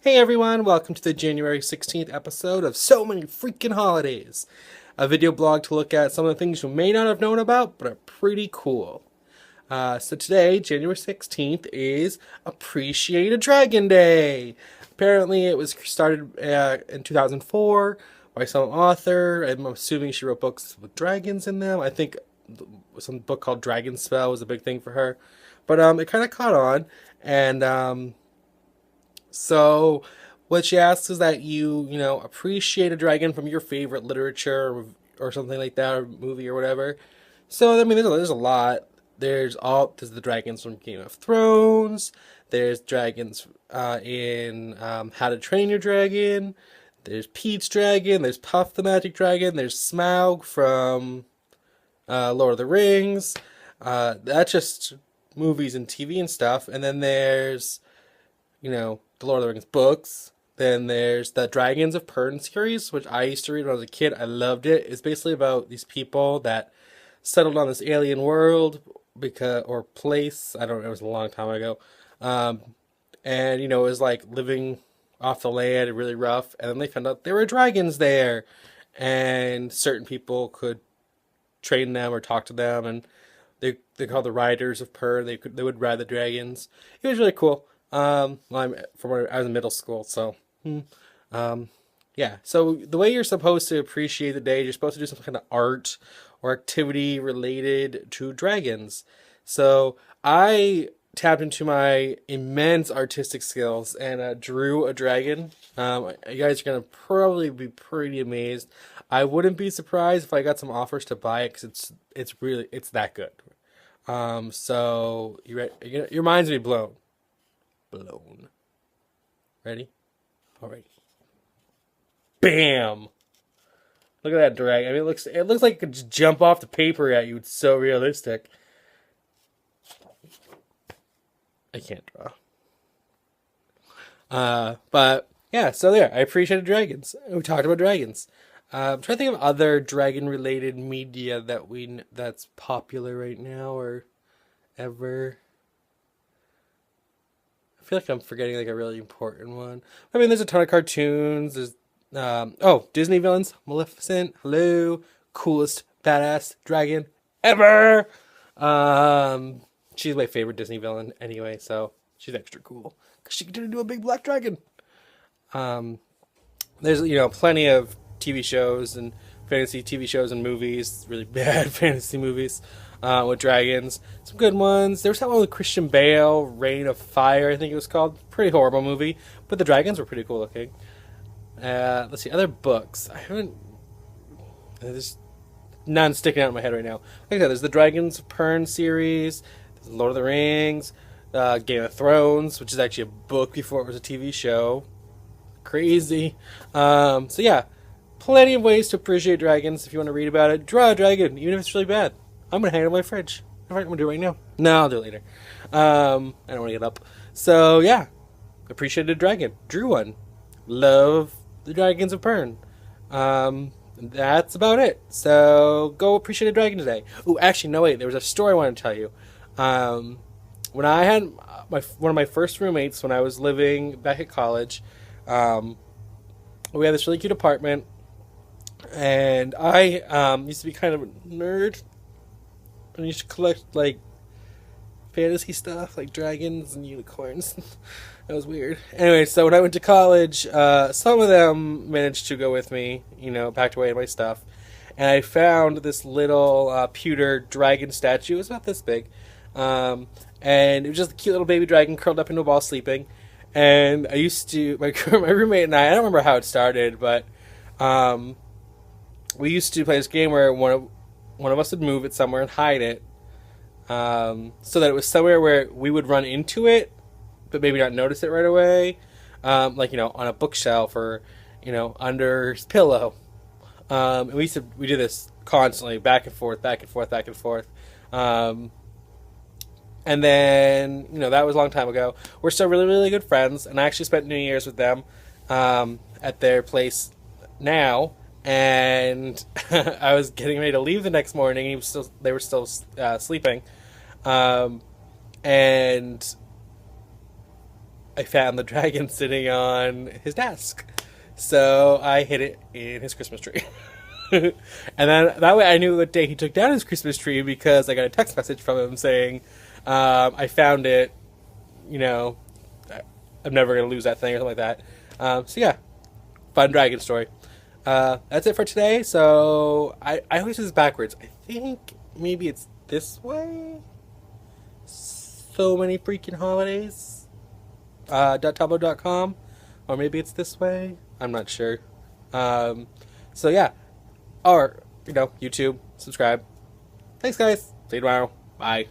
Hey everyone, welcome to the January 16th episode of So Many Freaking Holidays, a video blog to look at some of the things you may not have known about but are pretty cool. So today, January 16th, is Appreciate a Dragon Day. Apparently, it was started in 2004 by some author. I'm assuming she wrote books with dragons in them. I think some book called Dragon Spell was a big thing for her. But it kind of caught on, and so what she asks is that you appreciate a dragon from your favorite literature or something like that, or movie or whatever. So I mean, there's a lot. There's the dragons from Game of Thrones. There's dragons in How to Train Your Dragon. There's Pete's Dragon. There's Puff the Magic Dragon. There's Smaug from Lord of the Rings. That's just movies and TV and stuff. And then there's the Lord of the Rings books. Then there's the Dragons of Pern series, which I used to read when I was a kid. I loved it. It's basically about these people that settled on this alien world or place. I don't know. It was a long time ago. And it was like living off the land, really rough. And then they found out there were dragons there, and certain people could train them or talk to them, and they called the riders of Pern. They would ride the dragons. It was really cool. Well, I was in middle school, so yeah. So the way you're supposed to appreciate the day, you're supposed to do some kind of art or activity related to dragons. So I tapped into my immense artistic skills and drew a dragon. You guys are gonna probably be pretty amazed. I wouldn't be surprised if I got some offers to buy it because it's that good. So your mind's gonna be blown. Ready? All right. Bam! Look at that dragon. I mean, it looks like it could just jump off the paper at you. It's so realistic. I can't draw. But yeah. So there. I appreciated dragons. We talked about dragons. I'm trying to think of other dragon-related media that's popular right now or ever. I feel like I'm forgetting like a really important one. I mean, there's a ton of cartoons. There's Disney villains, Maleficent. Hello, coolest badass dragon ever. She's my favorite Disney villain anyway, so she's extra cool because she can turn into a big black dragon. There's plenty of TV shows and fantasy TV shows and movies, really bad fantasy movies. With dragons. Some good ones. There was that one with Christian Bale, Reign of Fire, I think it was called. Pretty horrible movie, but the dragons were pretty cool looking. Let's see, other books. There's none sticking out in my head right now. Like I said, there's the Dragons of Pern series, there's Lord of the Rings, Game of Thrones, which is actually a book before it was a TV show. Crazy. So yeah, plenty of ways to appreciate dragons. If you want to read about it, draw a dragon, even if it's really bad. I'm going to hang it on my fridge. I'm going to do it right now. No, I'll do it later. I don't want to get up. So, yeah. Appreciated a dragon. Drew one. Love the Dragons of Pern. That's about it. So, go appreciate a dragon today. Ooh, actually, no, wait. There was a story I wanted to tell you. When I had one of my first roommates when I was living back at college, we had this really cute apartment. And I used to be kind of a nerd. And you should collect, like, fantasy stuff, like dragons and unicorns. That was weird. Anyway, so when I went to college, some of them managed to go with me, packed away my stuff. And I found this little pewter dragon statue. It was about this big. And it was just a cute little baby dragon curled up into a ball sleeping. And I used to, my roommate and I don't remember how it started, but we used to play this game where one of us would move it somewhere and hide it, so that it was somewhere where we would run into it, but maybe not notice it right away, like on a bookshelf or under his pillow. And we do this constantly, back and forth, back and forth, back and forth. And then that was a long time ago. We're still really, really good friends, and I actually spent New Year's with them at their place now. And I was getting ready to leave the next morning, and they were still sleeping. And I found the dragon sitting on his desk. So I hid it in his Christmas tree. And then that way I knew what day he took down his Christmas tree because I got a text message from him saying, I found it, you know, I'm never going to lose that thing or something like that. So yeah, fun dragon story. That's it for today. So I always do this backwards. I think maybe it's this way. So many freaking holidays. .tumblr.com, or maybe it's this way. I'm not sure. So yeah, or YouTube, subscribe. Thanks, guys. See you tomorrow. Bye.